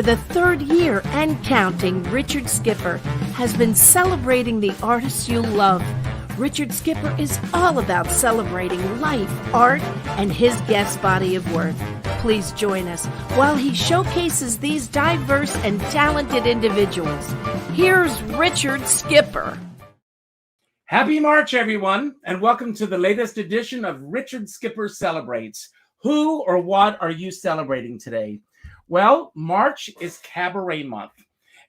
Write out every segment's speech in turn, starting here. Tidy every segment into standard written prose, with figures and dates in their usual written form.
the third year and counting, Richard Skipper has been celebrating the artists you love. Richard Skipper is all about celebrating life, art, and his guest body of work. Please join us while he showcases these diverse and talented individuals. Here's Richard Skipper. Happy March, everyone, and welcome to the latest edition of Richard Skipper Celebrates. Who or what are you celebrating today? Well, March is Cabaret Month,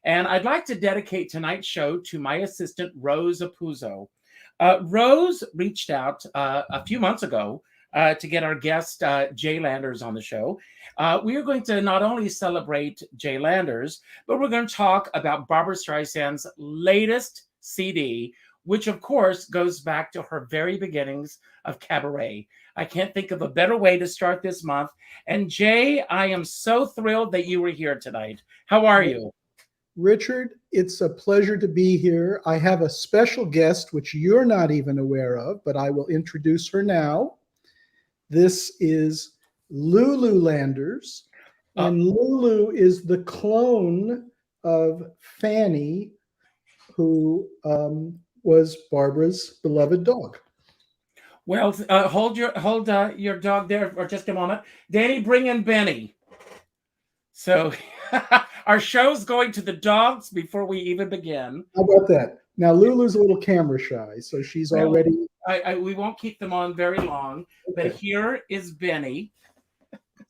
and I'd like to dedicate tonight's show to my assistant, Rose Apuzzo. Rose reached out a few months ago to get our guest, Jay Landers, on the show. We are going to not only celebrate Jay Landers, but we're going to talk about Barbra Streisand's latest CD, which, of course, goes back to her very beginnings of cabaret. I can't think of a better way to start this month. And Jay, I am so thrilled that you were here tonight. How are you? Richard, it's a pleasure to be here. I have a special guest, which you're not even aware of, but I will introduce her now. This is Lulu Landers. And Lulu is the clone of Fanny, who was Barbra's beloved dog. Well, hold your dog there for just a moment. Danny, bring in Benny. So our show's going to the dogs before we even begin. How about that? Now, Lulu's a little camera shy, so she's already... we won't keep them on very long, but here is Benny.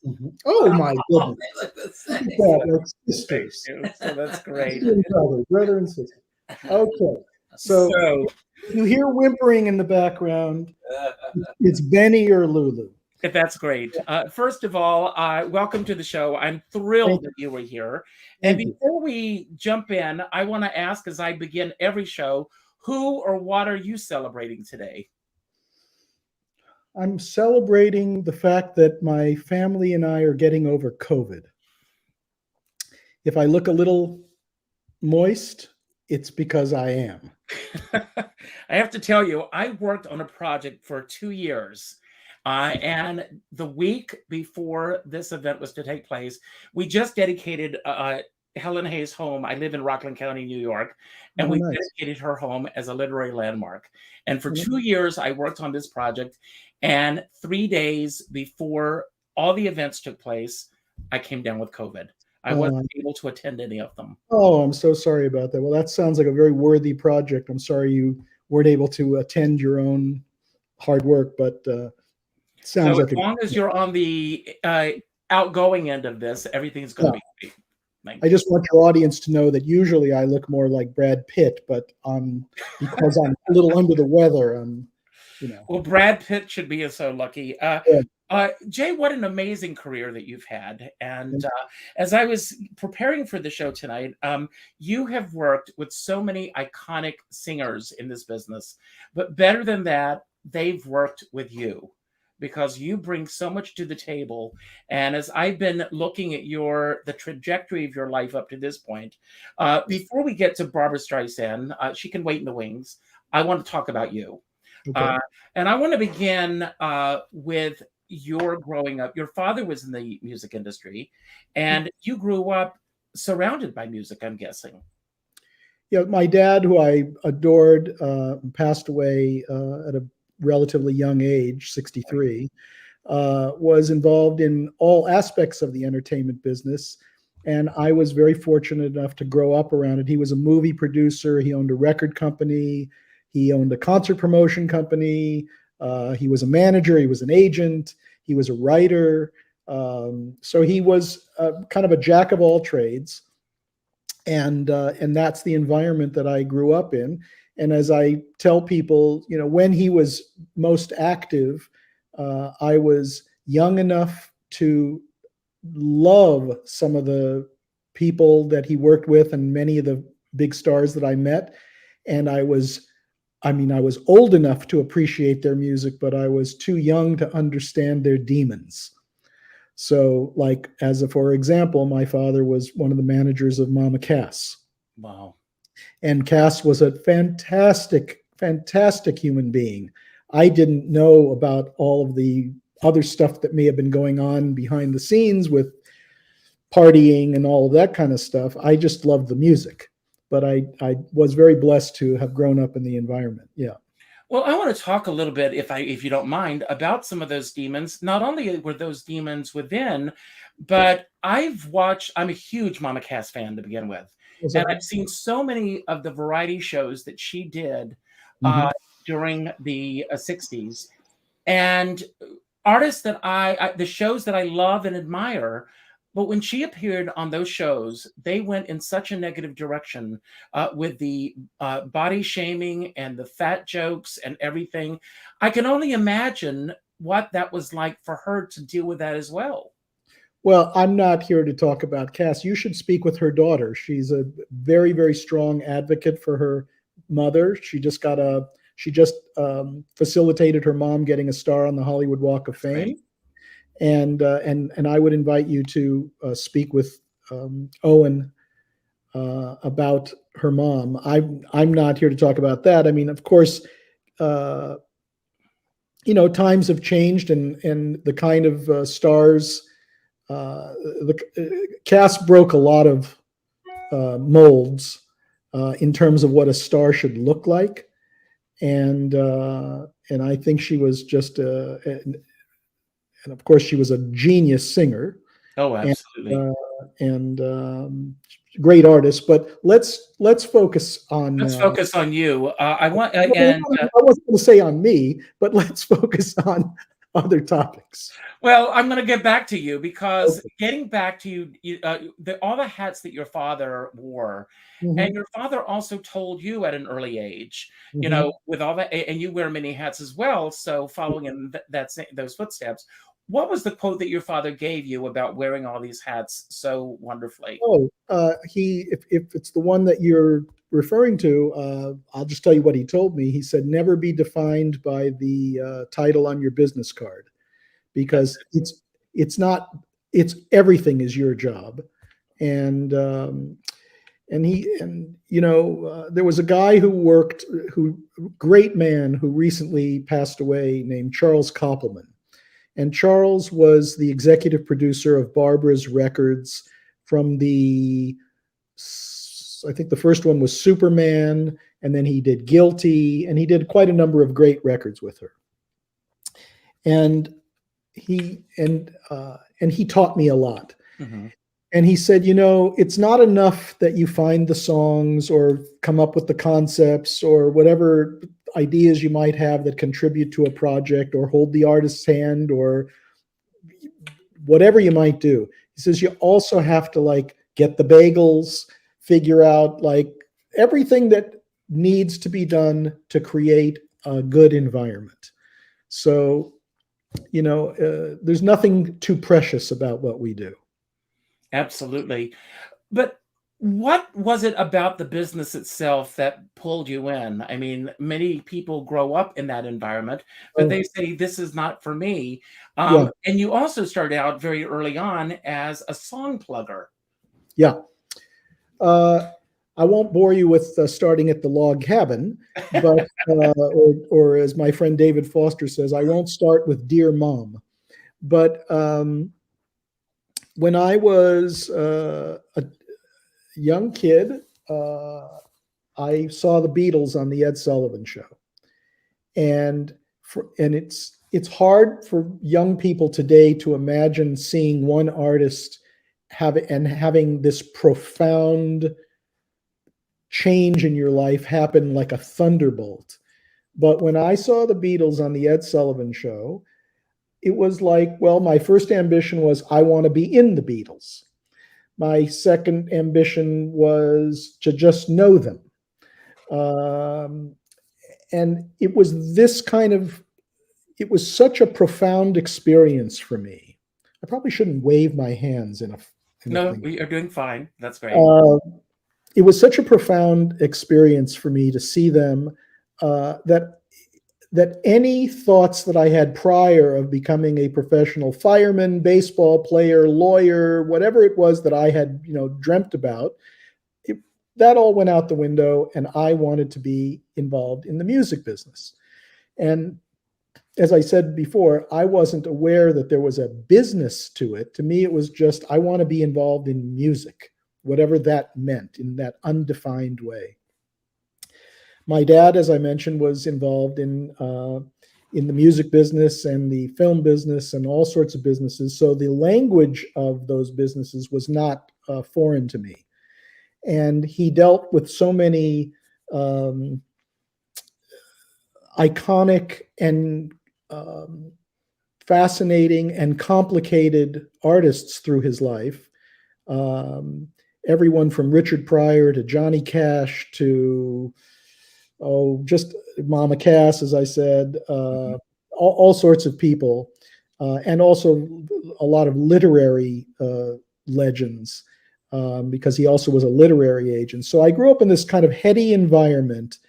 Mm-hmm. Oh, my goodness. That's sisters. So that's great. Brother and sister. Okay. So you hear whimpering in the background. It's Benny or Lulu. That's great. First of all, welcome to the show. I'm thrilled that you were here. And before we jump in, I want to ask, as I begin every show, who or what are you celebrating today? I'm celebrating the fact that my family and I are getting over COVID. If I look a little moist, it's because I am. I have to tell you, I worked on a project for 2 years. And the week before this event was to take place, we just dedicated Helen Hayes' home. I live in Rockland County, New York, and we dedicated her home as a literary landmark. And for 2 years, I worked on this project. And 3 days before all the events took place, I came down with COVID. I wasn't able to attend any of them. Oh, I'm so sorry about that. Well, that sounds like a very worthy project. I'm sorry you weren't able to attend your own hard work, but sounds so like as long as you're on the outgoing end of this, everything's going to be great. I just want your audience to know that usually I look more like Brad Pitt, but because I'm a little under the weather, Well, Brad Pitt should be so lucky. Jay, what an amazing career that you've had. And as I was preparing for the show tonight, you have worked with so many iconic singers in this business. But better than that, they've worked with you because you bring so much to the table. And as I've been looking at the trajectory of your life up to this point, before we get to Barbra Streisand, she can wait in the wings. I want to talk about you. Okay. And I want to begin with your growing up. Your father was in the music industry, and you grew up surrounded by music, I'm guessing. Yeah, my dad, who I adored, passed away at a relatively young age, 63, was involved in all aspects of the entertainment business. And I was very fortunate enough to grow up around it. He was a movie producer. He owned a record company. He owned a concert promotion company. He was a manager. He was an agent. He was a writer. So he was kind of a jack of all trades. And that's the environment that I grew up in. And as I tell people, when he was most active, I was young enough to love some of the people that he worked with and many of the big stars that I met. And I was old enough to appreciate their music, but I was too young to understand their demons. So, for example, my father was one of the managers of Mama Cass. Wow. And Cass was a fantastic, fantastic human being. I didn't know about all of the other stuff that may have been going on behind the scenes with partying and all of that kind of stuff. I just loved the music, but I was very blessed to have grown up in the environment. Yeah. Well, I want to talk a little bit, if you don't mind, about some of those demons. Not only were those demons within, but I'm a huge Mama Cass fan to begin with. And I've seen so many of the variety shows that she did during the 60s. And artists that the shows that I love and admire, but when she appeared on those shows, they went in such a negative direction with the body shaming and the fat jokes and everything. I can only imagine what that was like for her to deal with that as well. Well, I'm not here to talk about Cass. You should speak with her daughter. She's a very, very strong advocate for her mother. She just facilitated her mom getting a star on the Hollywood Walk of Fame. Right. And I would invite you to speak with Owen about her mom. I'm not here to talk about that. I mean, of course, times have changed, and the kind of stars. Cass broke a lot of molds in terms of what a star should look like, and I think she was just and of course, she was a genius singer. Oh, absolutely. And great artist. But let's focus on. Let's focus on you. I wasn't going to say on me, but let's focus on other topics. Well, I'm going to get back to you because getting back to you, all the hats that your father wore, and your father also told you at an early age, with all that, and you wear many hats as well. So following in those footsteps, what was the quote that your father gave you about wearing all these hats so wonderfully? If it's the one that you're referring to, I'll just tell you what he told me. He said, "Never be defined by the title on your business card, because it's everything is your job." And there was a guy great man who recently passed away named Charles Koppelman. And Charles was the executive producer of Barbra's records from I think the first one was Superman, and then he did Guilty, and he did quite a number of great records with her. And he taught me a lot. And he said, it's not enough that you find the songs or come up with the concepts or whatever ideas you might have that contribute to a project, or hold the artist's hand, or whatever you might do. He says you also have to get the bagels, figure out everything that needs to be done to create a good environment. So, there's nothing too precious about what we do. Absolutely. But what was it about the business itself that pulled you in? I mean, many people grow up in that environment, but they say, this is not for me. And you also started out very early on as a song plugger. Yeah. I won't bore you with starting at the log cabin, but or as my friend David Foster says, I won't start with Dear Mom. But when I was a young kid, I saw the Beatles on the Ed Sullivan Show, and it's hard for young people today to imagine seeing one artist having this profound change in your life happen like a thunderbolt. But when I saw the Beatles on the Ed Sullivan Show, it was my first ambition was I want to be in the Beatles. My second ambition was to just know them. And it was it was such a profound experience for me. I probably shouldn't wave my hands No, you're doing fine. That's great. It was such a profound experience for me to see them that any thoughts that I had prior of becoming a professional fireman, baseball player, lawyer, whatever it was that I had, dreamt about, that all went out the window, and I wanted to be involved in the music business. And as I said before, I wasn't aware that there was a business to it. To me, it was just, I want to be involved in music, whatever that meant, in that undefined way. My dad, as I mentioned, was involved in the music business and the film business and all sorts of businesses. So the language of those businesses was not foreign to me. And he dealt with so many iconic and fascinating and complicated artists through his life. Everyone from Richard Pryor to Johnny Cash to, just Mama Cass, as I said, all sorts of people, and also a lot of literary legends, because he also was a literary agent. So I grew up in this kind of heady environment.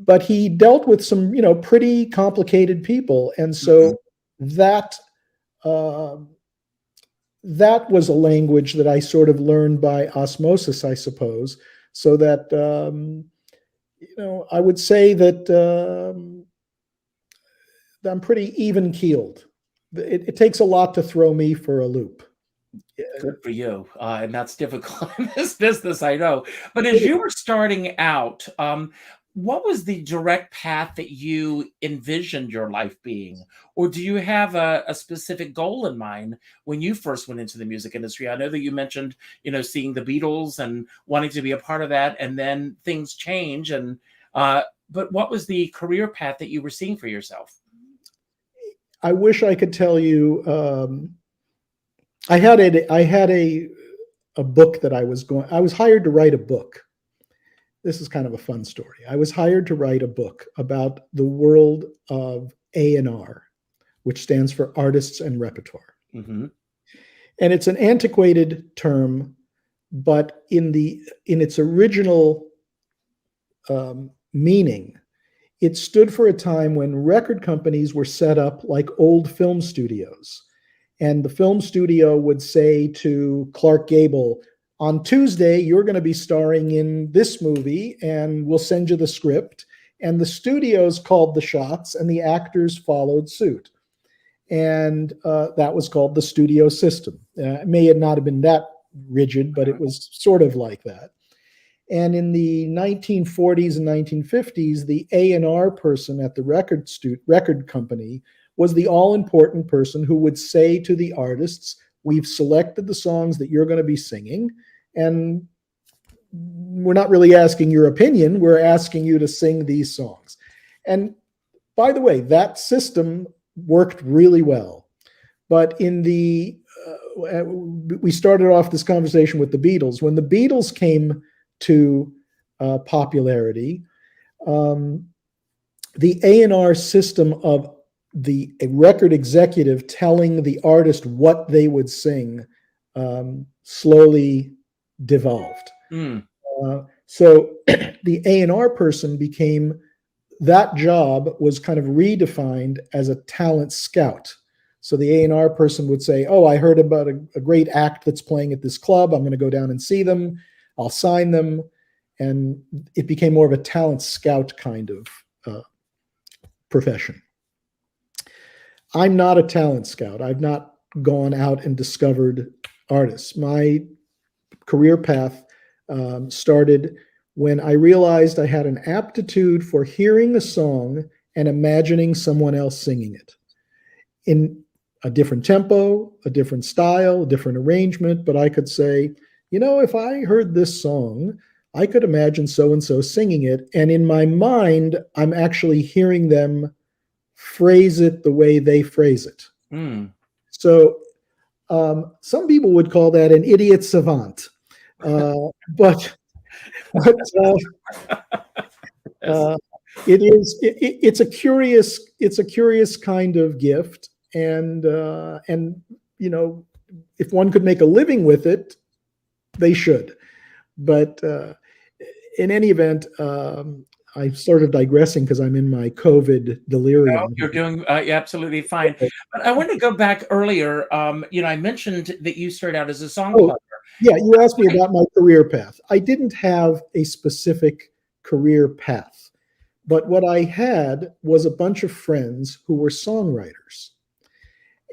But he dealt with some, pretty complicated people. And so that was a language that I sort of learned by osmosis, I suppose. So that, I would say that I'm pretty even keeled. It takes a lot to throw me for a loop. Good for you. And that's difficult in this business, I know. But as you were starting out, what was the direct path that you envisioned your life being? Or do you have a specific goal in mind when you first went into the music industry? I know that you mentioned, seeing the Beatles and wanting to be a part of that, and then things change. And but what was the career path that you were seeing for yourself? I wish I could tell you. I had a book that I was hired to write a book. This is kind of a fun story. I was hired to write a book about the world of A&R, which stands for Artists and Repertoire. Mm-hmm. And it's an antiquated term, but in its original meaning, it stood for a time when record companies were set up like old film studios. And the film studio would say to Clark Gable, on Tuesday, you're going to be starring in this movie, and we'll send you the script. And the studios called the shots, and the actors followed suit. And that was called the studio system. It may not have been that rigid, but it was sort of like that. And in the 1940s and 1950s, the A&R person at the record company was the all-important person who would say to the artists, we've selected the songs that you're going to be singing, and we're not really asking your opinion, we're asking you to sing these songs. And by the way, that system worked really well. But we started off this conversation with the Beatles. When the Beatles came to popularity, the A&R system of a record executive telling the artist what they would sing slowly devolved. So the A&R person that job was kind of redefined as a talent scout. So the A&R person would say, I heard about a great act that's playing at this club. I'm going to go down and see them. I'll sign them. And it became more of a talent scout kind of profession. I'm not a talent scout. I've not gone out and discovered artists. My career path started when I realized I had an aptitude for hearing a song and imagining someone else singing it in a different tempo, a different style, a different arrangement. But I could say, if I heard this song, I could imagine so-and-so singing it. And in my mind, I'm actually hearing them phrase it the way they phrase it. So some people would call that an idiot savant. But it's a curious kind of gift, and if one could make a living with it, they should. But in any event, I'm sort of digressing because I'm in my COVID delirium. No, you're doing absolutely fine. But I want to go back earlier. I mentioned that you started out as a songwriter. Yeah, you asked me about my career path. I didn't have a specific career path, But what I had was a bunch of friends who were songwriters.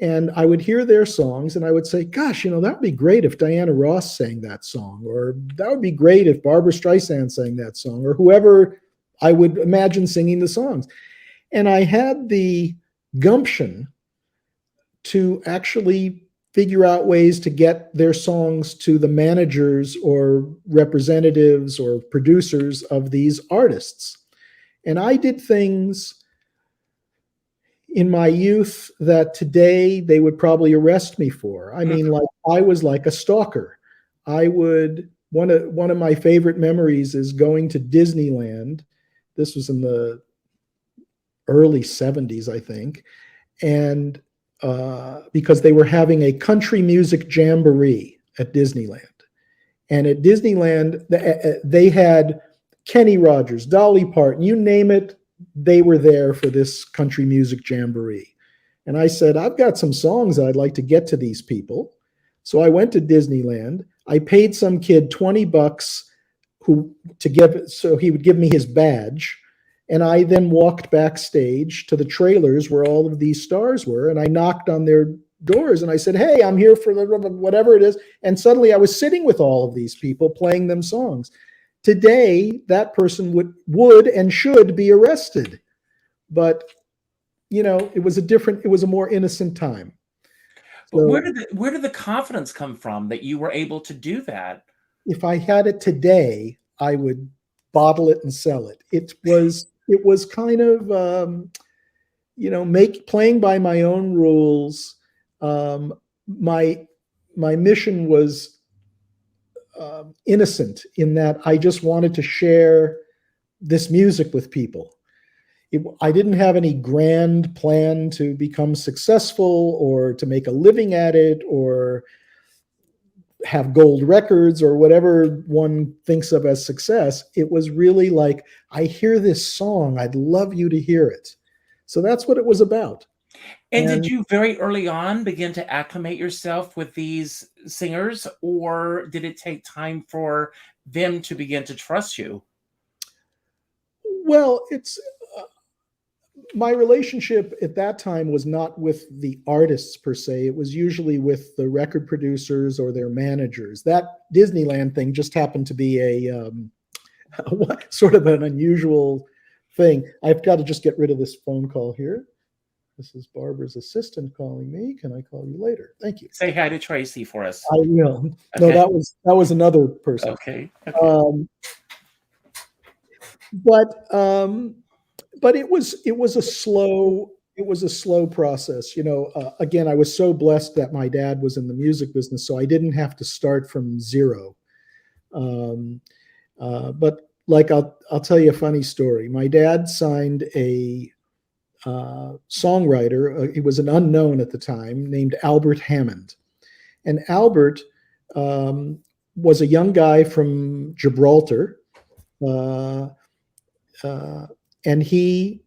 And I would hear their songs and I would say, gosh, that would be great if Diana Ross sang that song, or that would be great if Barbra Streisand sang that song, or whoever I would imagine singing the songs. And I had the gumption to actually figure out ways to get their songs to the managers or representatives or producers of these artists. And I did things in my youth that today they would probably arrest me for. I mean, like, I was like a stalker. One of my favorite memories is going to Disneyland. This was in the early 70s, I think. And because they were having a country music jamboree at Disneyland. And at Disneyland, they had Kenny Rogers, Dolly Parton, you name it, they were there for this country music jamboree. And I said, I've got some songs I'd like to get to these people. So I went to Disneyland. I paid some kid $20 so he would give me his badge. And I then walked backstage to the trailers where all of these stars were. And I knocked on their doors and I said, hey, I'm here for whatever it is. And suddenly I was sitting with all of these people playing them songs. Today, that person would and should be arrested. But, it was a more innocent time. So, where did the confidence come from that you were able to do that? If I had it today, I would bottle it and sell it. It was kind of, playing by my own rules. My mission was innocent in that I just wanted to share this music with people. I didn't have any grand plan to become successful or to make a living at it or have gold records or whatever one thinks of as success. It was really like, I hear this song, I'd love you to hear it. So that's what it was about. And did you very early on begin to acclimate yourself with these singers, or did it take time for them to begin to trust you? Well, it's my relationship at that time was not with the artists per se. It was usually with the record producers or their managers. That Disneyland thing just happened to be a sort of an unusual thing. I've got to just get rid of this phone call here. This is Barbara's assistant calling me. Can I call you later? Thank you. Say hi to Tracy for us. I will. Okay. No, that was another person. Okay. But it was a slow process. Again, I was so blessed that my dad was in the music business, so I didn't have to start from zero. But like, I'll tell you a funny story. My dad signed a songwriter. He was an unknown at the time, named Albert Hammond. And Albert was a young guy from Gibraltar. And he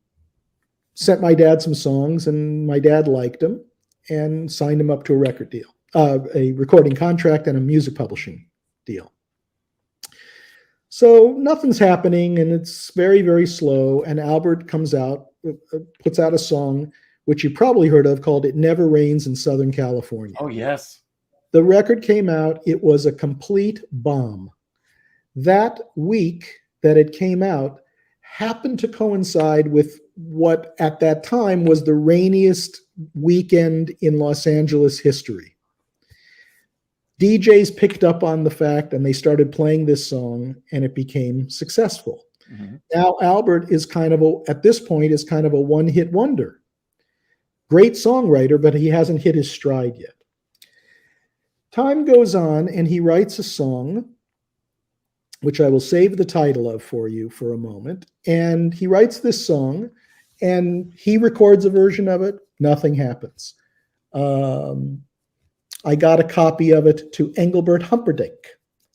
sent my dad some songs, and my dad liked him and signed him up to a record deal, a recording contract and a music publishing deal. So nothing's happening, and it's very, very slow. And Albert puts out a song, which you probably heard of, called It Never Rains in Southern California. Oh, yes. The record came out. It was a complete bomb. That week that it came out happened to coincide with what at that time was the rainiest weekend in Los Angeles history. DJs picked up on the fact and they started playing this song, and it became successful. Mm-hmm. Now Albert is at this point is kind of a one-hit wonder. Great songwriter, but he hasn't hit his stride yet. Time goes on and he writes a song, which I will save the title of for you for a moment. And he writes this song and he records a version of it. Nothing happens. I got a copy of it to Engelbert Humperdinck.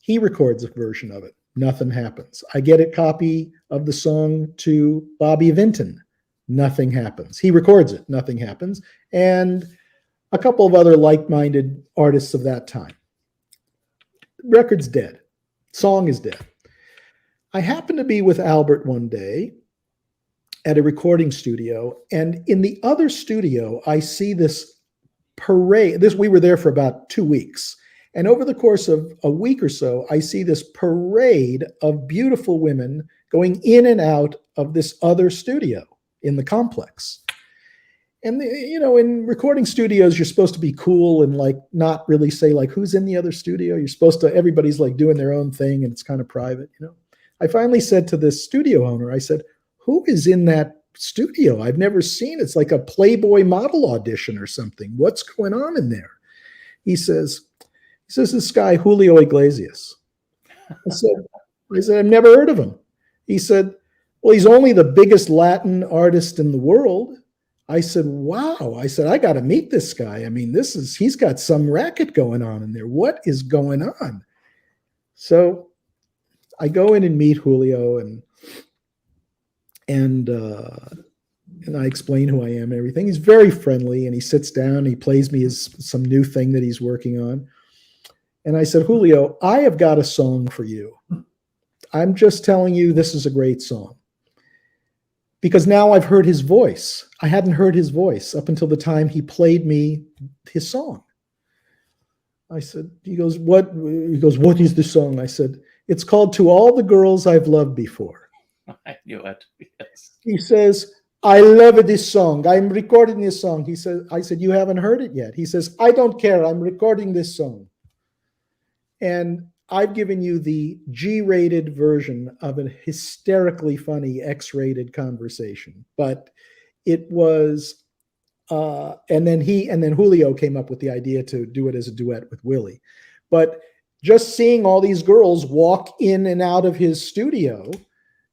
He records a version of it. Nothing happens. I get a copy of the song to Bobby Vinton. Nothing happens. He records it. Nothing happens. And a couple of other like-minded artists of that time. Record's dead. Song is dead. I happened to be with Albert one day, at a recording studio. And in the other studio, I see this parade. We were there for about 2 weeks. And over the course of a week or so, I see this parade of beautiful women going in and out of this other studio in the complex. And, in recording studios, you're supposed to be cool and like not really say like, who's in the other studio? You're supposed to, everybody's like doing their own thing and it's kind of private, I finally said to this studio owner, I said, who is in that studio? I've never seen. It's like a Playboy model audition or something. What's going on in there? He says, this guy, Julio Iglesias. I said, I've never heard of him. He said, well, he's only the biggest Latin artist in the world. I said, wow. I said, I got to meet this guy. I mean, he's got some racket going on in there. What is going on? So I go in and meet Julio and I explain who I am and everything. He's very friendly and he sits down, he plays me some new thing that he's working on. And I said, Julio, I have got a song for you. I'm just telling you, this is a great song. Because now I've heard his voice. I hadn't heard his voice up until the time he played me his song. I said, he goes, what is the song? I said, it's called To All the Girls I've Loved Before. I knew it. Yes. He says, I love this song. I'm recording this song. I said, you haven't heard it yet. He says, I don't care. I'm recording this song. And I've given you the G-rated version of a hysterically funny X-rated conversation, but it was, and then Julio came up with the idea to do it as a duet with Willie. But just seeing all these girls walk in and out of his studio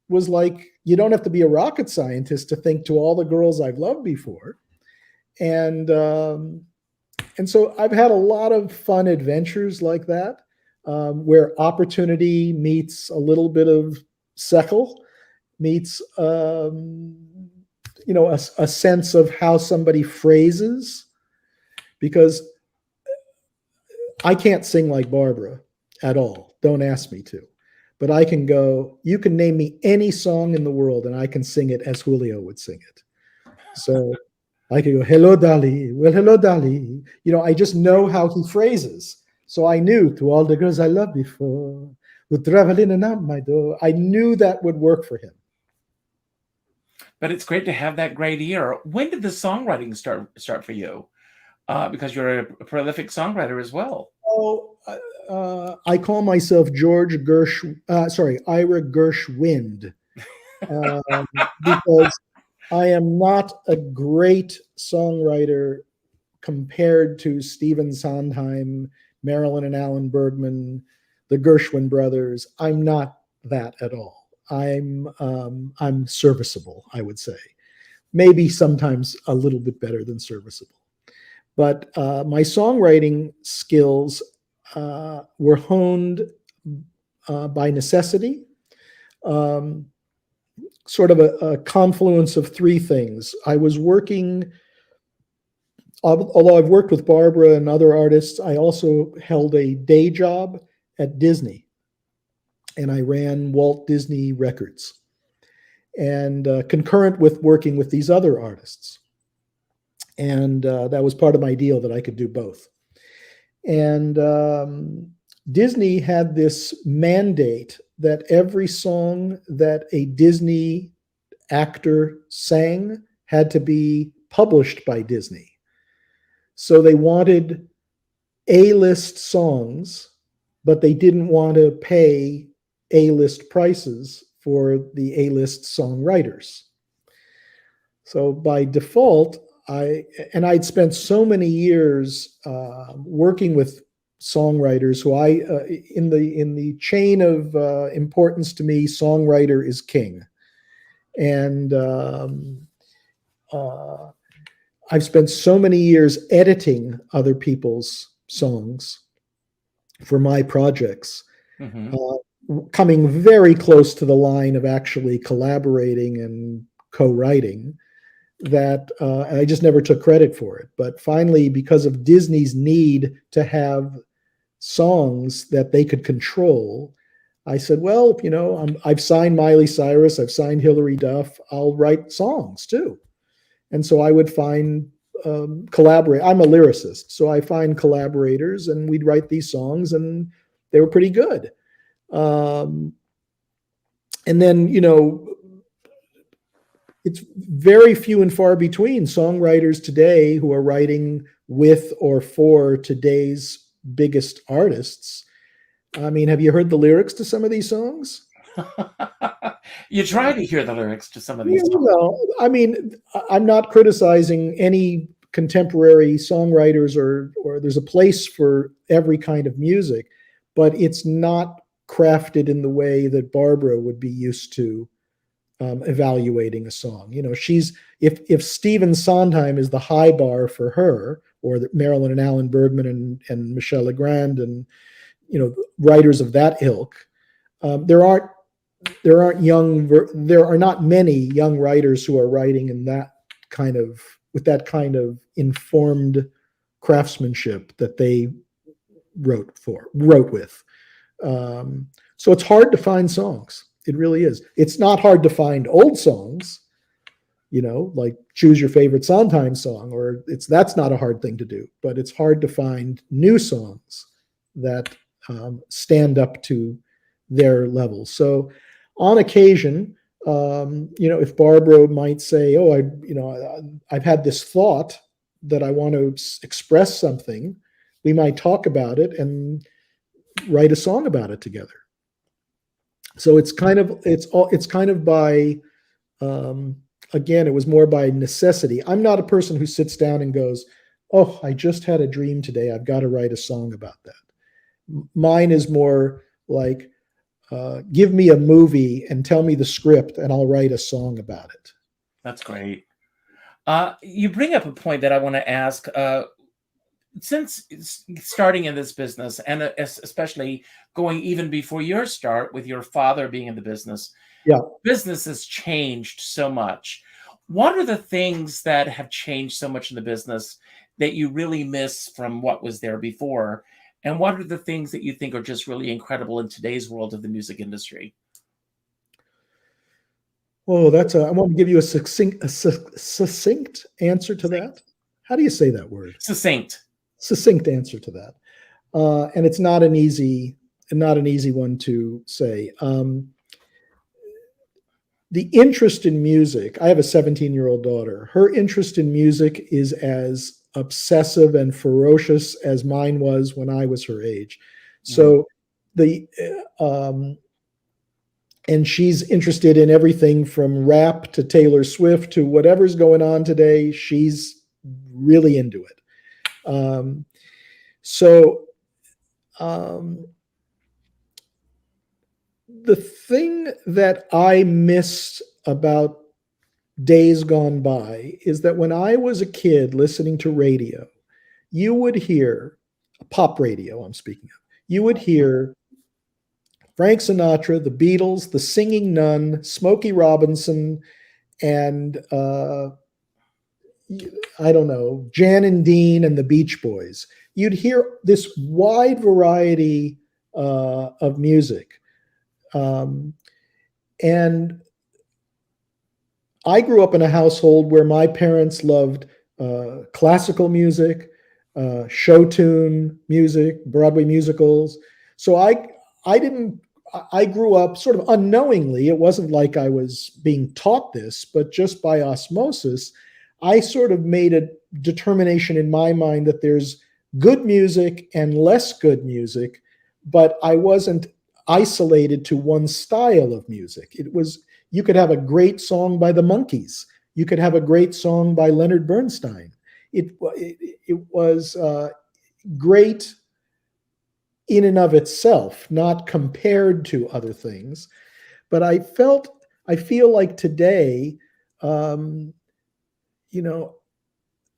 was like, you don't have to be a rocket scientist to think To All the Girls I've Loved Before. And so I've had a lot of fun adventures like that. Where opportunity meets a little bit of sekel, meets a sense of how somebody phrases, because I can't sing like Barbra at all. Don't ask me to. But I can go, you can name me any song in the world and I can sing it as Julio would sing it. So I could go, hello, Dolly. Well, hello, Dolly. I just know how he phrases. So I knew To All the Girls I Loved Before, would travel in and out my door. I knew that would work for him. But it's great to have that great ear. When did the songwriting start for you? Because you're a prolific songwriter as well. Oh, I call myself Ira Gershwind, because I am not a great songwriter compared to Stephen Sondheim, Marilyn and Alan Bergman, the Gershwin brothers. I'm not that at all. I'm serviceable, I would say. Maybe sometimes a little bit better than serviceable. But my songwriting skills were honed by necessity, sort of a confluence of three things. I was working, although I've worked with Barbra and other artists, I also held a day job at Disney, and I ran Walt Disney Records, and concurrent with working with these other artists. And that was part of my deal, that I could do both. And Disney had this mandate that every song that a Disney actor sang had to be published by Disney. So they wanted A-list songs, but they didn't want to pay A-list prices for the A-list songwriters. So by default, I'd spent so many years working with songwriters who in the chain of importance to me, songwriter is king. And I've spent so many years editing other people's songs for my projects, coming very close to the line of actually collaborating and co-writing, that I just never took credit for it. But finally, because of Disney's need to have songs that they could control, I said, well, I've signed Miley Cyrus, I've signed Hilary Duff, I'll write songs too. And so I would find collaborate. I'm a lyricist, so I find collaborators, and we'd write these songs, and they were pretty good. And then, it's very few and far between songwriters today who are writing with or for today's biggest artists. I mean, have you heard the lyrics to some of these songs? You try to hear the lyrics to some of these songs. Well, I mean, I'm not criticizing any contemporary songwriters, or there's a place for every kind of music, but it's not crafted in the way that Barbra would be used to evaluating a song. If Stephen Sondheim is the high bar for her, or Marilyn and Alan Bergman and Michel Legrand and writers of that ilk, there are not many young writers who are writing in with that kind of informed craftsmanship that they wrote with. So it's hard to find songs. It really is. It's not hard to find old songs, like choose your favorite Sondheim song, that's not a hard thing to do, but it's hard to find new songs that stand up to their level. So on occasion, if Barbra might say, "Oh, I've had this thought that I want to express something," we might talk about it and write a song about it together. So it's kind of by, again, it was more by necessity. I'm not a person who sits down and goes, "Oh, I just had a dream today. I've got to write a song about that." Mine is more like, give me a movie and tell me the script, and I'll write a song about it. That's great. You bring up a point that I want to ask. Since starting in this business, and especially going even before your start with your father being in the business, business has changed so much. What are the things that have changed so much in the business that you really miss from what was there before? And what are the things that you think are just really incredible in today's world of the music industry? Oh, I want to give you a succinct answer to that. How do you say that word? Succinct answer to that. And it's not an easy one to say. The interest in music, I have a 17-year-old daughter. Her interest in music is as obsessive and ferocious as mine was when I was her age. So and she's interested in everything from rap to Taylor Swift to whatever's going on today. She's really into it. The thing that I missed about days gone by is that when I was a kid listening to radio, you would hear, pop radio I'm speaking of, you would hear Frank Sinatra, the Beatles, the Singing Nun, Smokey Robinson, and I don't know, Jan and Dean and the Beach Boys. You'd hear this wide variety of music. And I grew up in a household where my parents loved classical music, show tune music, Broadway musicals. So I grew up sort of unknowingly. It wasn't like I was being taught this, but just by osmosis, I sort of made a determination in my mind that there's good music and less good music, but I wasn't isolated to one style of music. You could have a great song by the Monkees. You could have a great song by Leonard Bernstein. It was great in and of itself, not compared to other things. But I feel like today,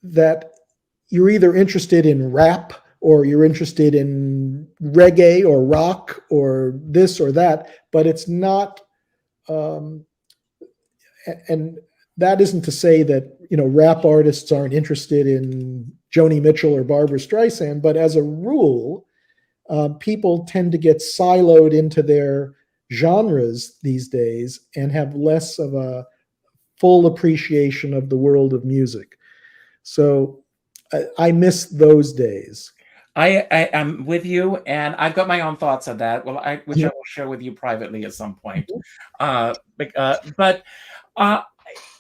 that you're either interested in rap or you're interested in reggae or rock or this or that, but it's not, and that isn't to say that, rap artists aren't interested in Joni Mitchell or Barbra Streisand, but as a rule, people tend to get siloed into their genres these days and have less of a full appreciation of the world of music. So I miss those days. I am with you, and I've got my own thoughts on that. Well, which I will share with you privately at some point. But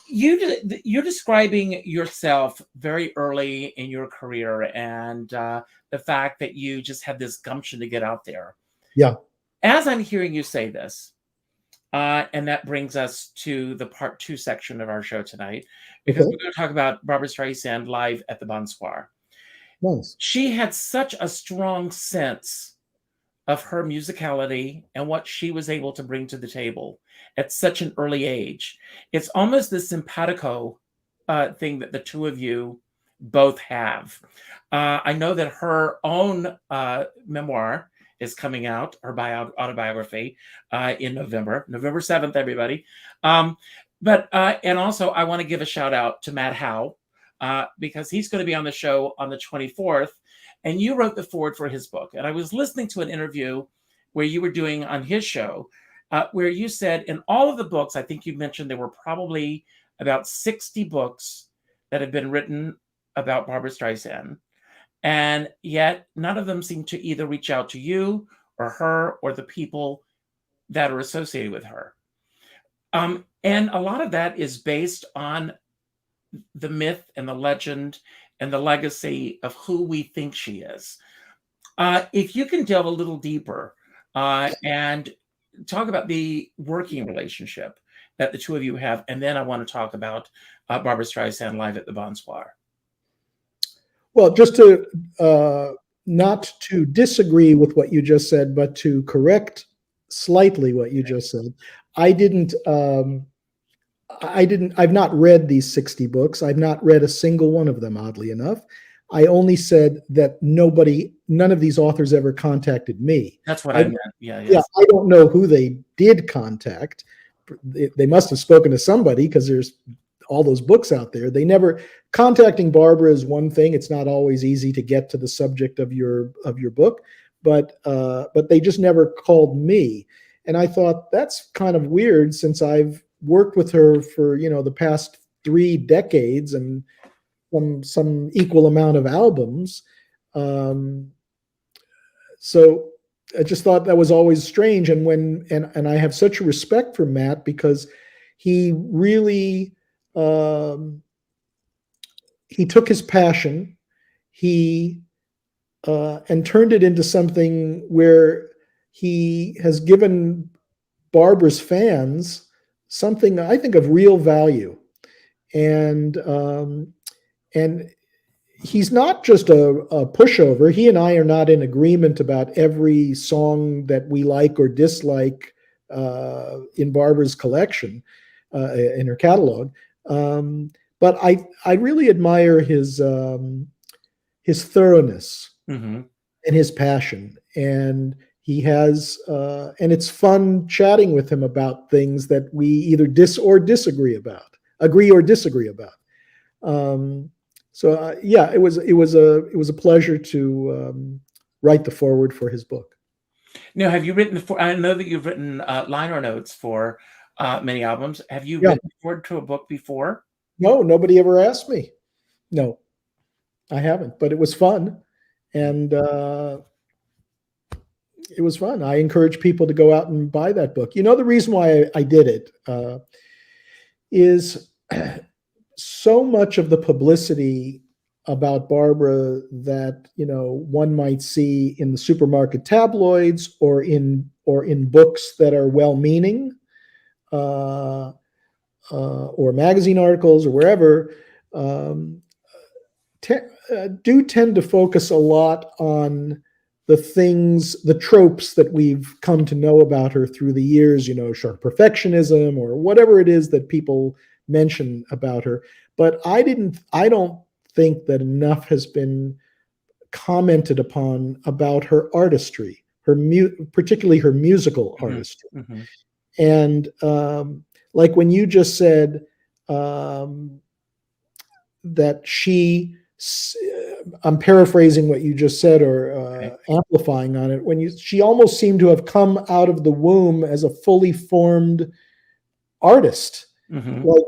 you're describing yourself very early in your career, and the fact that you just had this gumption to get out there. Yeah. As I'm hearing you say this, and that brings us to the part 2 section of our show tonight, because we're going to talk about Barbra Streisand live at the Bonsoir. Nice. She had such a strong sense of her musicality and what she was able to bring to the table at such an early age. It's almost this simpatico thing that the two of you both have. I know that her own memoir is coming out, her autobiography, in November 7th, everybody. And also I want to give a shout out to Matt Howe, because he's going to be on the show on the 24th, and you wrote the foreword for his book. And I was listening to an interview where you were doing on his show, where you said in all of the books, I think you mentioned there were probably about 60 books that have been written about Barbra Streisand. And yet none of them seem to either reach out to you or her or the people that are associated with her. And a lot of that is based on the myth and the legend and the legacy of who we think she is. If you can delve a little deeper and talk about the working relationship that the two of you have, and then I want to talk about Barbra Streisand live at the Bonsoir. Well, just to not to disagree with what you just said, but to correct slightly what you just said. I've not read these 60 books. I've not read a single one of them, oddly enough. I only said that none of these authors ever contacted me. That's what I meant. Yeah. I don't know who they did contact. They must have spoken to somebody, because there's all those books out there. They never contacting Barbra is one thing. It's not always easy to get to the subject of your book, but they just never called me. And I thought that's kind of weird, since I've worked with her for, the past 3 decades and some equal amount of albums. So I just thought that was always strange. And I have such a respect for Matt, because he really, he took his passion, and turned it into something where he has given Barbra's fans something, I think, of real value. And he's not just a pushover. He and I are not in agreement about every song that we like or dislike in Barbra's collection, in her catalog. But I really admire his thoroughness and his passion. And he has, and it's fun chatting with him about things that we either agree or disagree about. Yeah, it was a pleasure to write the foreword for his book. Now, have you written? I know that you've written liner notes for many albums. Have you written foreword to a book before? No, nobody ever asked me. No, I haven't. But it was fun, and it was fun. I encourage people to go out and buy that book. The reason why I did it is so much of the publicity about Barbra that one might see in the supermarket tabloids or in books that are well-meaning, or magazine articles or wherever, do tend to focus a lot on the tropes that we've come to know about her through the years, sharp perfectionism or whatever it is that people mention about her. But I don't think that enough has been commented upon about her artistry, particularly her musical artistry. Mm-hmm. And like when you just said that she I'm paraphrasing what you just said or amplifying on it. She almost seemed to have come out of the womb as a fully formed artist. Mm-hmm. Like,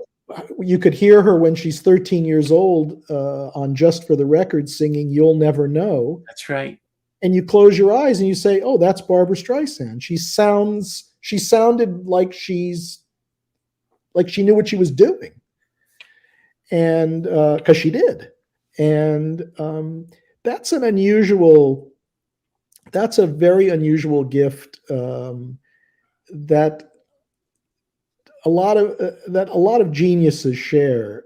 you could hear her when she's 13 years old on Just for the Record singing "You'll Never Know." That's right. And you close your eyes and you say, "Oh, that's Barbra Streisand." She sounded like she knew what she was doing, and because she did. And that's a very unusual gift that a lot of geniuses share.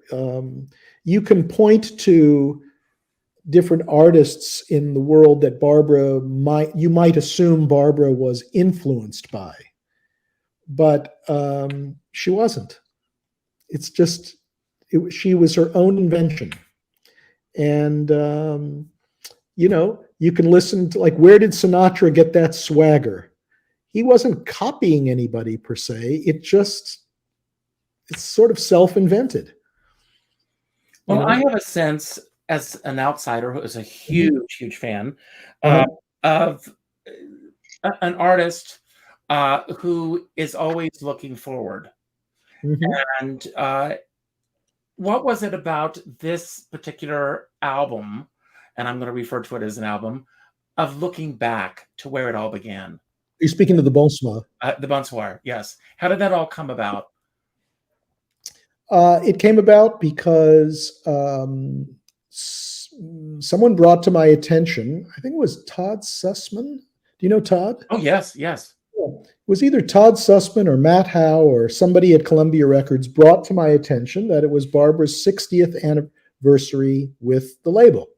You can point to different artists in the world that you might assume Barbra was influenced by, but she wasn't. It's just she was her own invention. And you can listen to, like, where did Sinatra get that swagger? He wasn't copying anybody per se. It's sort of self-invented. Well, I have a sense, as an outsider who is a huge fan of an artist who is always looking forward. Mm-hmm. And what was it about this particular album, and I'm going to refer to it as an album, of looking back to where it all began? You're speaking to the Bonsoir. The Bonsoir, yes. How did that all come about? It came about because someone brought to my attention, I think it was Todd Sussman. Do you know Todd? Oh, yes. It was either Todd Sussman or Matt Howe or somebody at Columbia Records brought to my attention that it was Barbra's 60th anniversary with the label.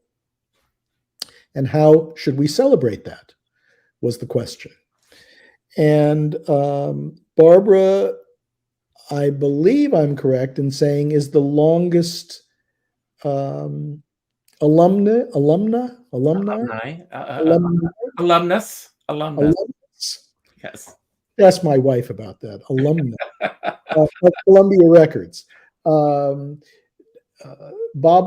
And how should we celebrate that, was the question. And Barbra, I believe I'm correct in saying, is the longest alumnus. Yes. Ask my wife about that. Alumna of Columbia Records. Bob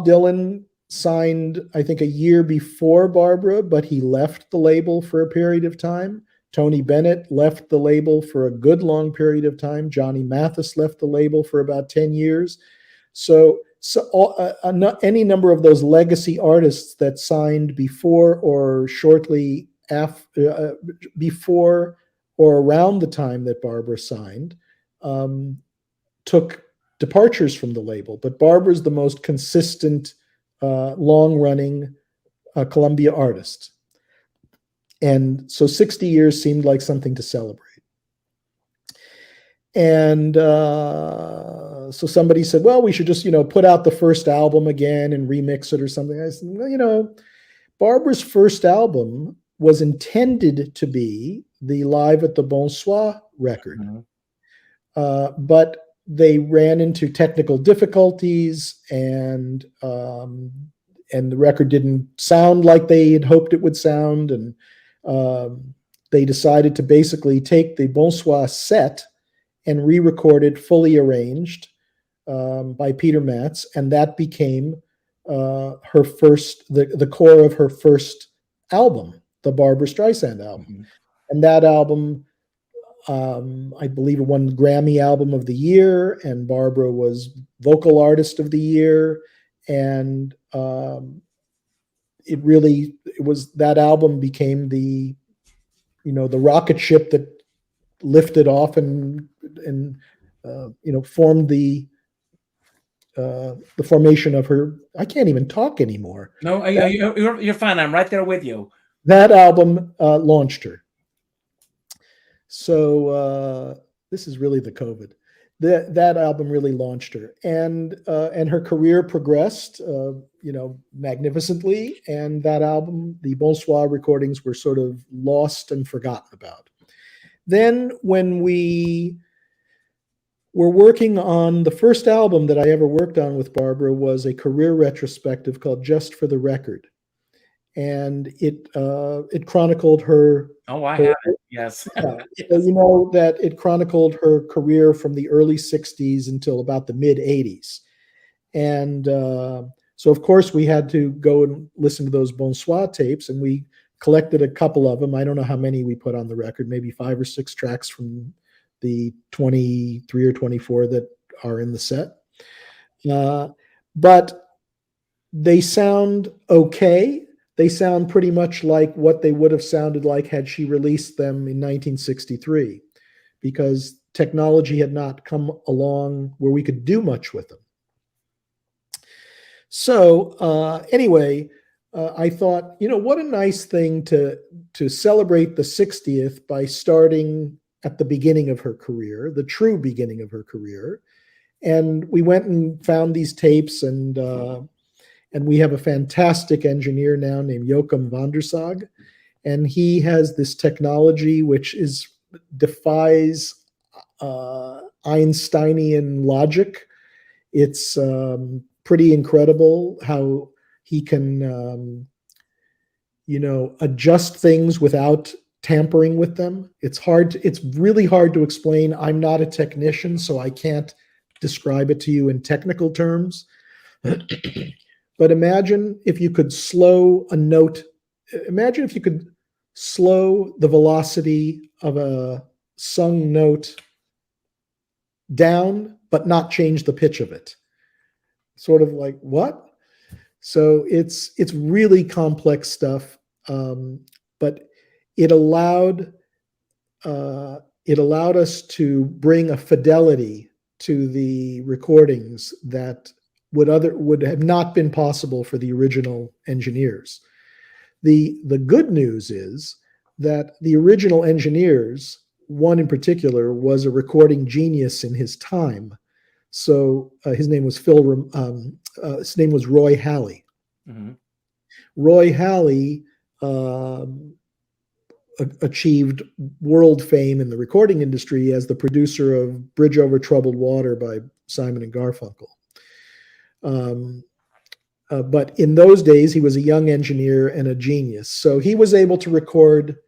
Dylan signed, I think, a year before Barbra, but he left the label for a period of time. Tony Bennett left the label for a good long period of time. Johnny Mathis left the label for about 10 years. So any number of those legacy artists that signed before or shortly after, before or around the time that Barbra signed, took departures from the label. But Barbra's the most consistent, long-running Columbia artist. And so 60 years seemed like something to celebrate. And so somebody said, well, we should just, put out the first album again and remix it or something. I said, well, Barbra's first album was intended to be the Live at the Bonsoir record. Mm-hmm. But they ran into technical difficulties and the record didn't sound like they had hoped it would sound. And they decided to basically take the Bonsoir set and re-record it fully arranged by Peter Matz. And that became her first, the core of her first album, the Barbra Streisand album. Mm-hmm. And that album, I believe it won the Grammy Album of the Year, and Barbra was Vocal Artist of the Year. And that album became the rocket ship that lifted off and formed the formation of her. I can't even talk anymore. No, you're fine. I'm right there with you. That album launched her. So this is really the COVID. That album really launched her, and her career progressed, magnificently. And that album, the Bonsoir recordings, were sort of lost and forgotten about. Then, when we were working on the first album that I ever worked on with Barbra, was a career retrospective called Just for the Record, and it chronicled her. Oh, I have it. Yes. So that it chronicled her career from the early 60s until about the mid 80s. And So of course we had to go and listen to those Bonsoir tapes, and we collected a couple of them. I don't know how many we put on the record, maybe 5 or 6 tracks from the 23 or 24 that are in the set. But they sound okay. They sound pretty much like what they would have sounded like had she released them in 1963, because technology had not come along where we could do much with them. So anyway, I thought, what a nice thing to celebrate the 60th by starting at the beginning of her career, the true beginning of her career. And we went and found these tapes, and we have a fantastic engineer now named Joachim van der Sag, and he has this technology which defies Einsteinian logic. It's pretty incredible how he can, adjust things without tampering with them. It's really hard to explain. I'm not a technician, so I can't describe it to you in technical terms. But imagine if you could slow a note. Imagine if you could slow the velocity of a sung note down, but not change the pitch of it. Sort of like, what? So it's really complex stuff, but it allowed us to bring a fidelity to the recordings that would have not been possible for the original engineers. The good news is that the original engineers, one in particular, was a recording genius in his time. So his name was Roy Halley. Mm-hmm. Roy Halley achieved world fame in the recording industry as the producer of Bridge Over Troubled Water by Simon and Garfunkel. But in those days, he was a young engineer and a genius. So he was able to record.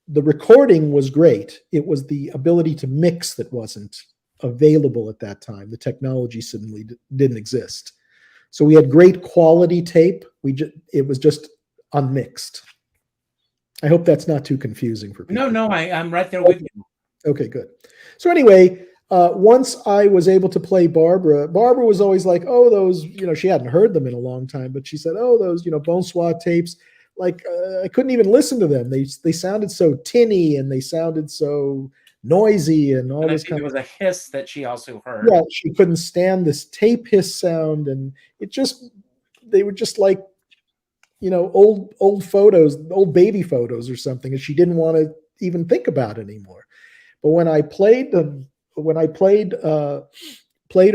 The recording was great. It was the ability to mix that wasn't available at that time. The technology suddenly didn't exist. So we had great quality tape. It was just unmixed. I hope that's not too confusing for people. No, I'm right there with you. Okay, good. So anyway, once I was able to play Barbra was always like, oh, those, she hadn't heard them in a long time, but she said, oh, those, Bonsoir tapes, like I couldn't even listen to them. They sounded so tinny, and they sounded so noisy, and all this kind of. There was a hiss that she also heard. Yeah, she couldn't stand this tape hiss sound, and they were just like, old photos, old baby photos or something, and she didn't want to even think about it anymore. But when I played her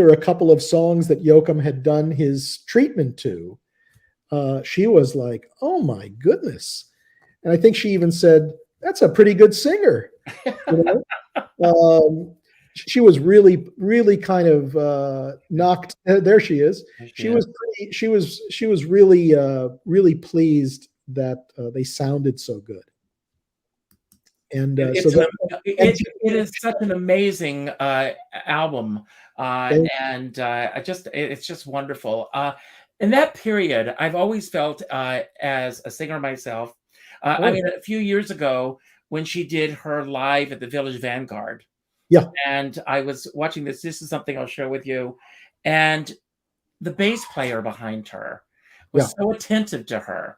a couple of songs that Joachim had done his treatment to, she was like, oh my goodness. And I think she even said, that's a pretty good singer. She was really, really kind of knocked. There she is. She was really, really pleased that they sounded so good. And it is such an amazing album, it's just wonderful. In that period, I've always felt as a singer myself. I mean, a few years ago when she did her live at the Village Vanguard. Yeah. And I was watching this. This is something I'll share with you. And the bass player behind her was so attentive to her.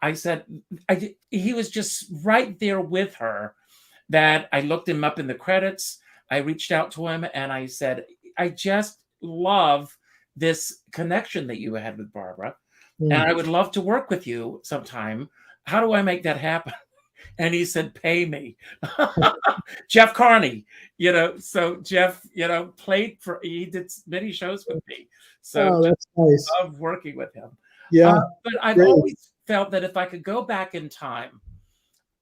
I said, he was just right there with her, that I looked him up in the credits. I reached out to him and I said, I just love this connection that you had with Barbra. And I would love to work with you sometime. How do I make that happen? And he said, pay me. Jeff Carney, so Jeff, he did many shows with me. So that's nice. I love working with him. Yeah. But I've always felt that if I could go back in time,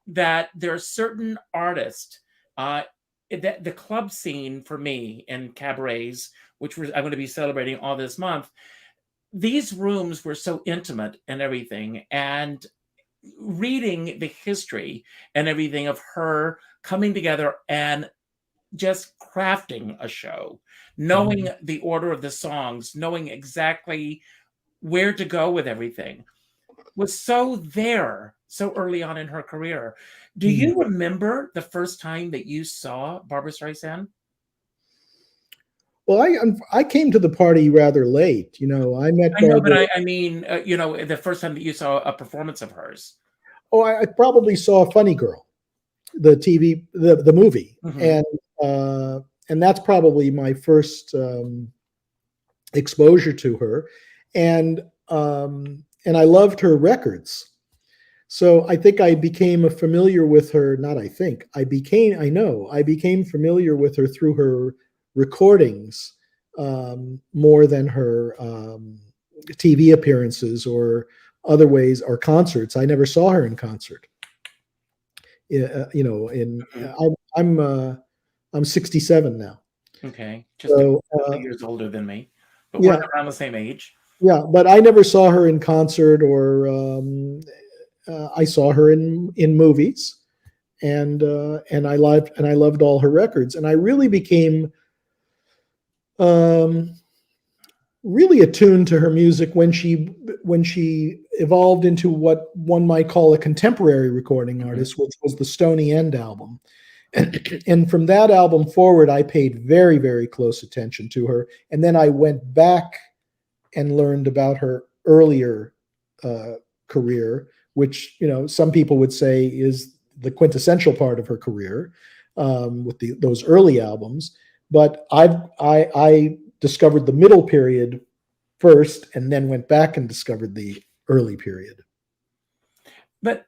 that there are certain artists, that the club scene for me in cabarets, which I'm going to be celebrating all this month, these rooms were so intimate and everything. And reading the history and everything of her coming together and just crafting a show, knowing the order of the songs, knowing exactly where to go with everything was so there so early on in her career. Do you remember the first time that you saw Barbra Streisand? Well, I came to the party rather late. You know, I met. I know, Barbra. but I mean, you know, the first time that you saw a performance of hers. Oh, I probably saw Funny Girl, the TV, the movie, and that's probably my first exposure to her, and I loved her records. So I think I became familiar with her. Not I think I became. I know I became familiar with her through her recordings more than her TV appearances or other ways, or concerts. I never saw her in concert. You know, I'm 67 now. Okay, just so, a couple years older than me, but yeah, we're around the same age. Yeah, but I never saw her in concert, or I saw her in movies, and I loved all her records, and I really became really attuned to her music when she evolved into what one might call a contemporary recording artist, which was the Stony End album. And from that album forward, I paid very, very close attention to her. And then I went back and learned about her earlier career, which, you know, some people would say is the quintessential part of her career, with those early albums. But I discovered the middle period first, and then went back and discovered the early period. But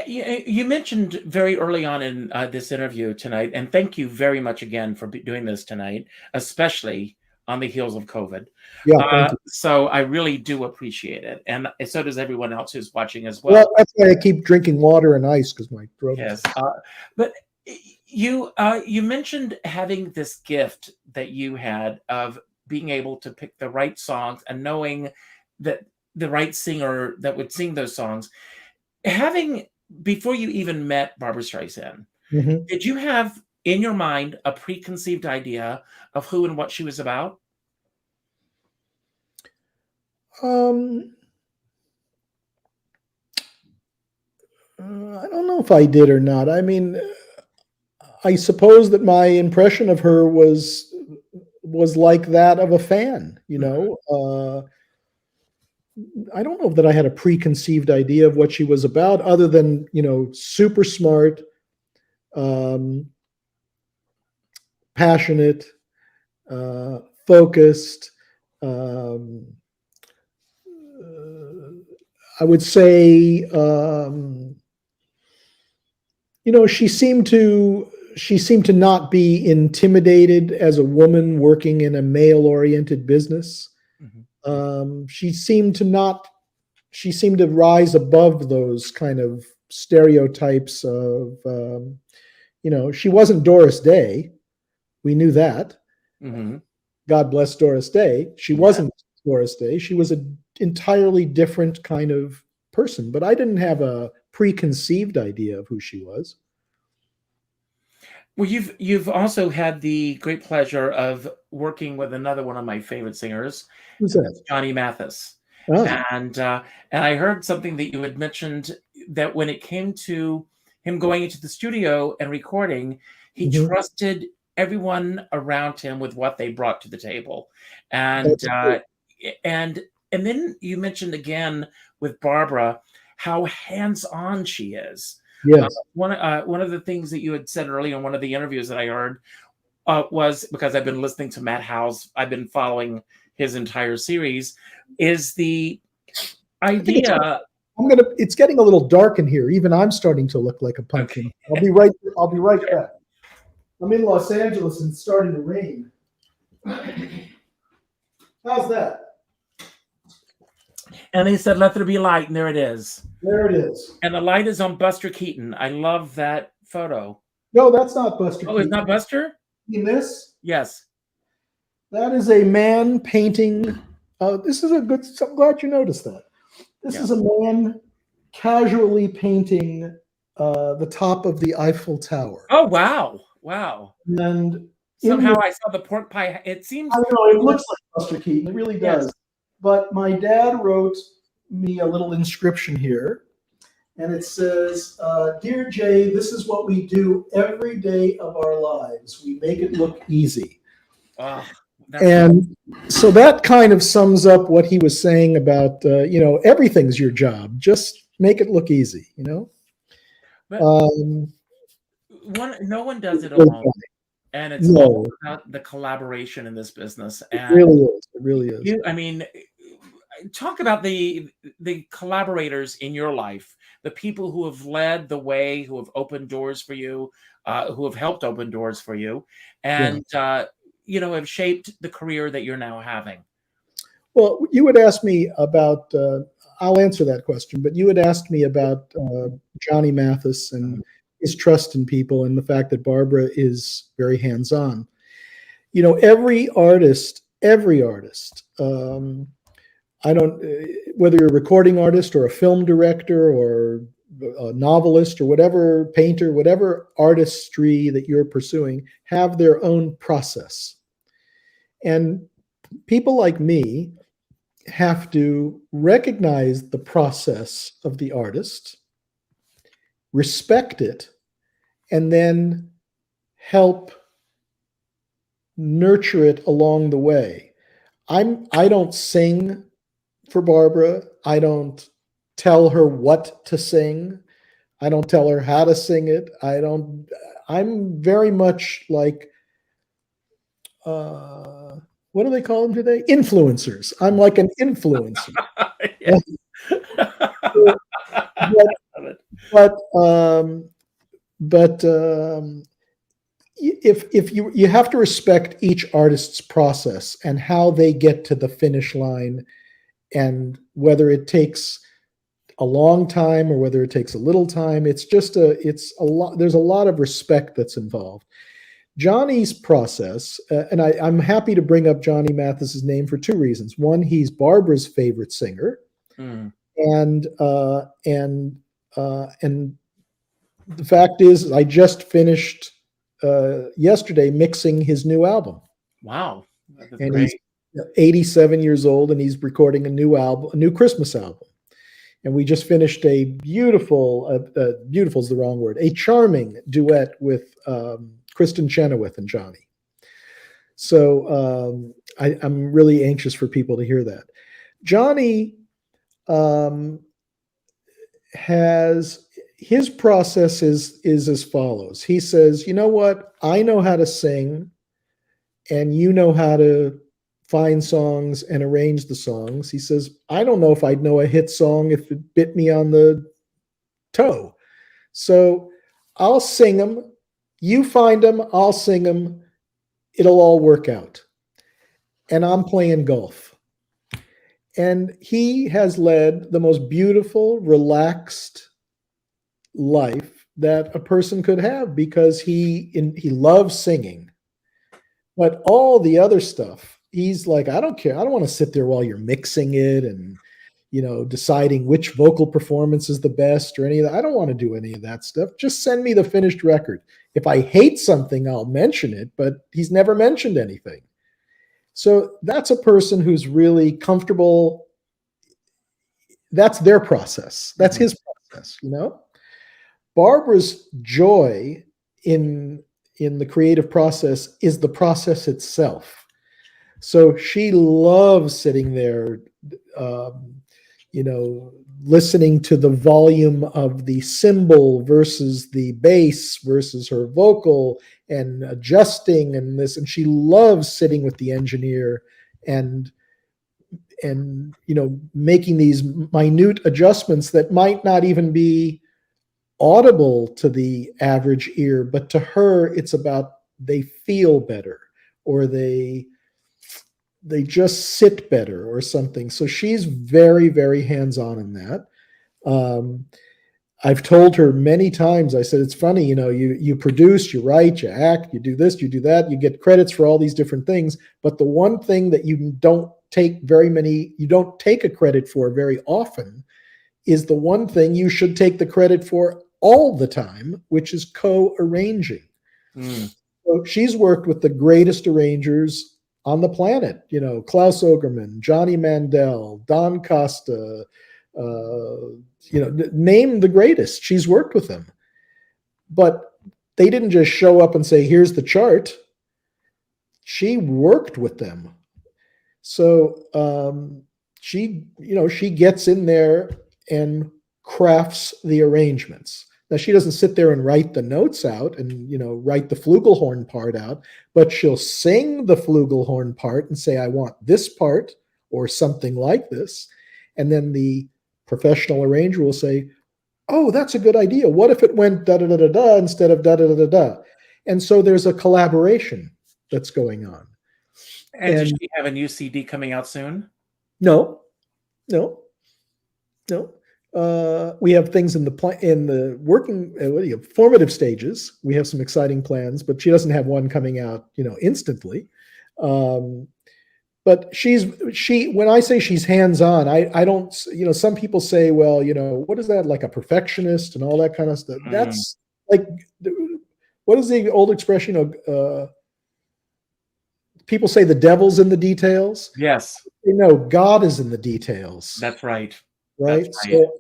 you mentioned very early on in this interview tonight, and thank you very much again for doing this tonight, especially on the heels of COVID. Yeah, thank you. So I really do appreciate it, and so does everyone else who's watching as well. Well, that's why I keep drinking water and ice, because my throat. Yes, but you mentioned having this gift that you had of being able to pick the right songs and knowing that the right singer that would sing those songs. Before you even met Barbra Streisand, did you have in your mind a preconceived idea of who and what she was about? I don't know if I did or not. I mean, I suppose that my impression of her was like that of a fan, you know. I don't know that I had a preconceived idea of what she was about, other than, you know, super smart, passionate, focused. I would say, you know, she seemed to not be intimidated as a woman working in a male-oriented business. She seemed to rise above those kind of stereotypes of, you know, she wasn't Doris Day. We knew that. God bless Doris Day. She wasn't Doris Day. She was an entirely different kind of person, but I didn't have a preconceived idea of who she was. Well, you've also had the great pleasure of working with another one of my favorite singers. Who's that? Johnny Mathis. Oh. And I heard something that you had mentioned, that when it came to him going into the studio and recording, he trusted everyone around him with what they brought to the table. And then you mentioned again with Barbra how hands-on she is. Yes. One of the things that you had said earlier in one of the interviews that I heard was, because I've been listening to Matt Howe's, I've been following his entire series, is the idea. It's getting a little dark in here. Even I'm starting to look like a pumpkin. Okay. I'll be right back. I'm in Los Angeles and it's starting to rain. How's that? And they said, "Let there be light," and there it is. There it is. And the light is on Buster Keaton. I love that photo. No, that's not Buster. Oh, it's not Buster? In this? Yes. That is a man painting. This is a good. I'm glad you noticed that. This is a man casually painting the top of the Eiffel Tower. Oh, wow. Wow. And somehow I saw the pork pie. It seems. I know, it looks like Buster Keaton. It really does. Yes. but my dad wrote me a little inscription here, and it says, "Dear Jay, this is what we do every day of our lives. We make it look easy." Oh, And so that kind of sums up what he was saying about, everything's your job. Just make it look easy, But Um, no one does it alone. And it's No. all about the collaboration in this business. It And really is. It really is. I mean, talk about the collaborators in your life, the people who have led the way, who have opened doors for you, who have helped open doors for you, and have shaped the career that you're now having. Well, you would ask me about, I'll answer that question, but you had asked me about Johnny Mathis and his trust in people and the fact that Barbra is very hands-on. Every artist, whether you're a recording artist or a film director or a novelist or whatever, painter, whatever artistry that you're pursuing, have their own process. And people like me have to recognize the process of the artist, respect it, and then help nurture it along the way. I don't sing for Barbra. I don't tell her what to sing. I don't tell her how to sing it. I'm very much like, what do they call them today? Influencers. I'm like an influencer. But if you have to respect each artist's process and how they get to the finish line, and whether it takes a long time or whether it takes a little time, it's a lot. There's a lot of respect that's involved. Johnny's process, and I'm happy to bring up Johnny Mathis's name for two reasons. One, he's Barbra's favorite singer, and the fact is, I just finished yesterday mixing his new album. Wow, and great. He's 87 years old, and he's recording a new Christmas album. And we just finished a beautiful is the wrong word, a charming duet with Kristen Chenoweth and Johnny. So I'm really anxious for people to hear that. Johnny has, his process is as follows. He says, you know what? I know how to sing, and you know how to find songs and arrange the songs. He says, I don't know if I'd know a hit song if it bit me on the toe. So I'll sing them. You find them, I'll sing them. It'll all work out. And I'm playing golf. And he has led the most beautiful, relaxed life that a person could have, because he loves singing. But all the other stuff, he's like, I don't care. I don't want to sit there while you're mixing it and, deciding which vocal performance is the best or any of that. I don't want to do any of that stuff. Just send me the finished record. If I hate something, I'll mention it, but he's never mentioned anything. So that's a person who's really comfortable. That's their process. That's his process, Barbra's joy in the creative process is the process itself. So she loves sitting there, listening to the volume of the cymbal versus the bass versus her vocal and adjusting and this. And she loves sitting with the engineer and making these minute adjustments that might not even be audible to the average ear, but to her, it's about they feel better, or they just sit better or something. So she's very, very hands-on in that. I've told her many times, I said, it's funny, you produce, you write, you act, you do this, you do that, you get credits for all these different things. But the one thing that you don't take a credit for very often is the one thing you should take the credit for all the time, which is co-arranging. So she's worked with the greatest arrangers on the planet. You know, Klaus Ogerman, Johnny Mandel, Don Costa, you know, name the greatest. She's worked with them. But they didn't just show up and say, here's the chart. She worked with them. So she gets in there and crafts the arrangements. Now, she doesn't sit there and write the notes out and, you know, write the flugelhorn part out, but she'll sing the flugelhorn part and say, I want this part or something like this. And then the professional arranger will say, oh, that's a good idea. What if it went da-da-da-da-da instead of da-da-da-da-da? And so there's a collaboration that's going on. And does she have a new CD coming out soon? No. We have things in the working formative stages. We have some exciting plans, but she doesn't have one coming out, you know, instantly. But when I say she's hands-on, I don't, you know, some people say, well, you know, what is that, like a perfectionist and all that kind of stuff? That's like, what is the old expression of, people say the devil's in the details. Yes. You know, God is in the details. That's right. Right. That's right. So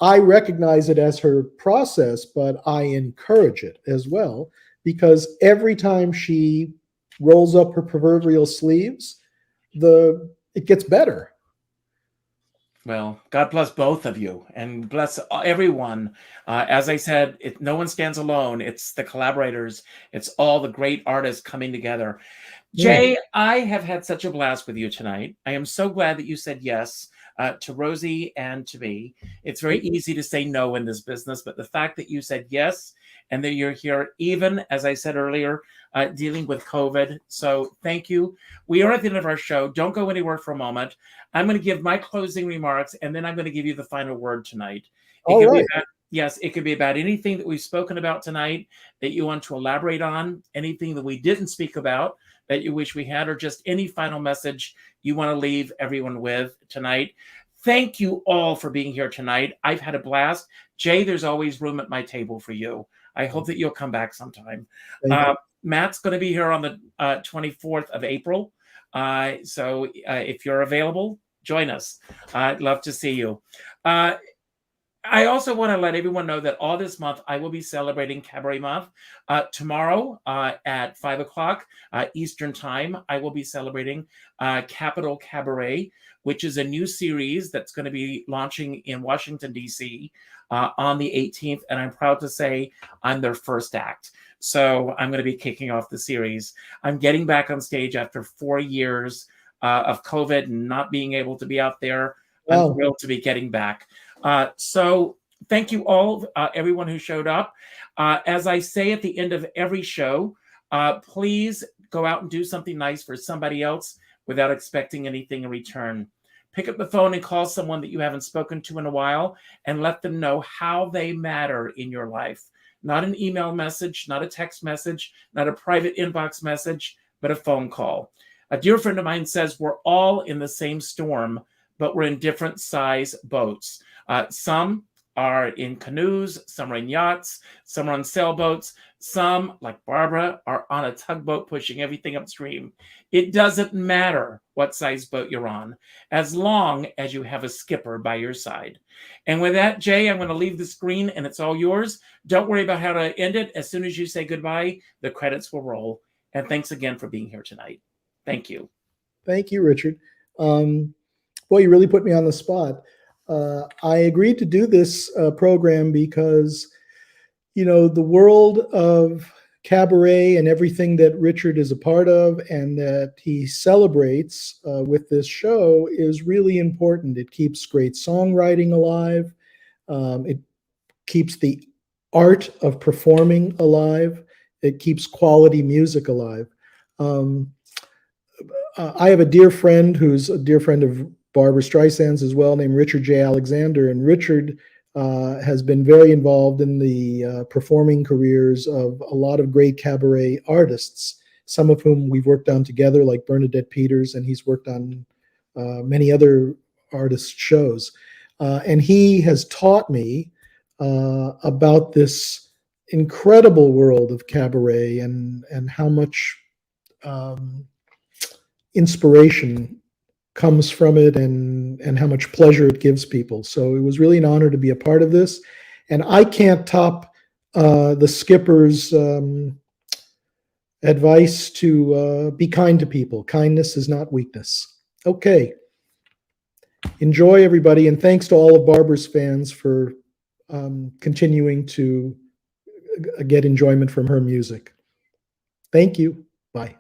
I recognize it as her process, but I encourage it as well, because every time she rolls up her proverbial sleeves, it gets better. Well, God bless both of you and bless everyone. As I said, no one stands alone. It's the collaborators. It's all the great artists coming together. Jay, I have had such a blast with you tonight. I am so glad that you said yes to Rosie and to me. It's very easy to say no in this business, but the fact that you said yes and that you're here, even, as I said earlier, dealing with COVID. So thank you. We are at the end of our show. Don't go anywhere for a moment. I'm going to give my closing remarks, and then I'm going to give you the final word tonight. It could be about anything that we've spoken about tonight that you want to elaborate on, anything that we didn't speak about that you wish we had, or just any final message you want to leave everyone with tonight. Thank you all for being here tonight. I've had a blast. Jay, there's always room at my table for you. I hope that you'll come back sometime. Matt's going to be here on the 24th of April. So if you're available, join us. I'd love to see you. I also want to let everyone know that all this month I will be celebrating Cabaret Month. Tomorrow at 5 o'clock Eastern Time, I will be celebrating Capital Cabaret, which is a new series that's going to be launching in Washington, D.C. On the 18th. And I'm proud to say I'm their first act. So I'm going to be kicking off the series. I'm getting back on stage after 4 years of COVID and not being able to be out there. I'm thrilled to be getting back. So thank you all, everyone who showed up. As I say at the end of every show, please go out and do something nice for somebody else without expecting anything in return. Pick up the phone and call someone that you haven't spoken to in a while and let them know how they matter in your life. Not an email message, not a text message, not a private inbox message, but a phone call. A dear friend of mine says we're all in the same storm, but we're in different size boats. Some are in canoes, some are in yachts, some are on sailboats, some, like Barbara, are on a tugboat pushing everything upstream. It doesn't matter what size boat you're on, as long as you have a skipper by your side. And with that, Jay, I'm going to leave the screen and it's all yours. Don't worry about how to end it. As soon as you say goodbye, the credits will roll. And thanks again for being here tonight. Thank you. Thank you, Richard. Well, you really put me on the spot. I agreed to do this program because, you know, the world of cabaret and everything that Richard is a part of and that he celebrates with this show is really important. It keeps great songwriting alive. It keeps the art of performing alive. It keeps quality music alive. I have a dear friend who's a dear friend of Barbra Streisand's as well, named Richard J. Alexander. And Richard has been very involved in the performing careers of a lot of great cabaret artists, some of whom we've worked on together, like Bernadette Peters, and he's worked on many other artists' shows. And he has taught me about this incredible world of cabaret and how much inspiration comes from it, and how much pleasure it gives people. So it was really an honor to be a part of this. And I can't top the skipper's advice to be kind to people. Kindness is not weakness. Okay. Enjoy, everybody. And thanks to all of Barbra's fans for continuing to get enjoyment from her music. Thank you. Bye.